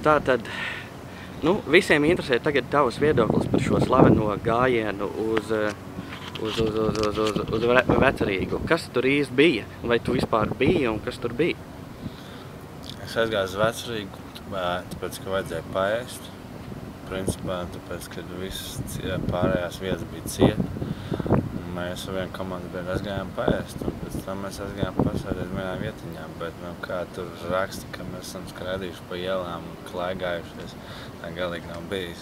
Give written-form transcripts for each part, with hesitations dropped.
Tātad, visiem interesē tagad tavs viedoklis par šo slaveno gājienu uz Vecrīgu. Kas tur īsti bija? Vai tu vispār biji un kas tur bija? Es aizgāju uz Vecrīgu, tāpēc, ka vajadzēja paēst. Principā, tāpēc, ka visas pārējās vietas bija cieta. Mēs ar vienu komandu biedru aizgājām paēst, un pēc tam mēs aizgājām pasēdēt vienā vietiņā, bet kā tur raksta, ka mēs esam skraidījuši pa ielām un klaigājušies, tā galīgi nav bijis,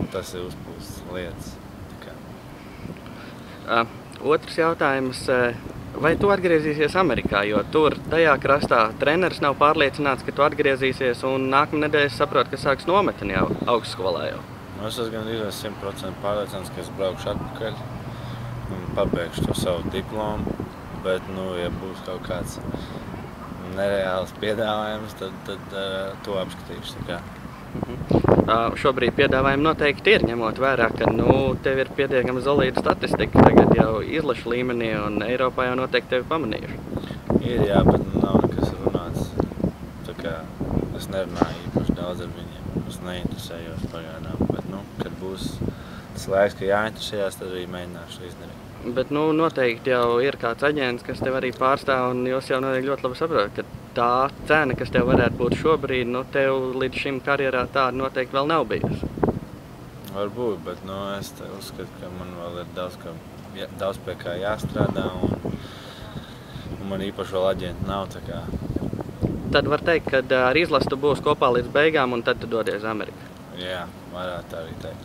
un tas ir uzpūsts lietas. Otrs jautājums, vai tu atgriezīsies Amerikā, jo tur tajā krastā treneris nav pārliecināts, ka tu atgriezīsies, un nākamnedēļ es saprotu, ka sāks nometni jau augstskolā jau? Es esmu gandrīz 100% pārliecināts, ka es braukšu atpakaļ un pabeigšu to savu diplomu, bet, ja būs kaut kāds nereāls piedāvājums, tad to apskatīšu. Šobrīd piedāvājumi noteikti ir, ņemot vērā, ka tev ir pietiekami solīda statistika tagad jau izlašu līmenī un Eiropā jau noteikti tevi pamanījuši. Ir, jā, bet nav nekas runāts. Tā kā es nerunāju īpaši daudz ar viņiem, es neinteresējos pagaidām, bet, kad būs tas laiks, ka jāinteresējās, tad arī mēģināšu izdarīt. Bet, noteikti jau ir kāds aģents, kas tev arī pārstāv, un jūs jau noteikti ļoti labi saprotat, ka tā cena, kas tev varētu būt šobrīd, tev līdz šim karjerā tāda noteikti vēl nav bijusi. Varbūt, bet es uzskatu, ka man vēl ir daudz pie kā jāstrādā, un man īpaši vēl aģenti nav, tā kā. Tad var teikt, ka ar izlasu tu būsi kopā līdz beigām, un tad tu dodies Amerikā. Jā, varētu arī teikt.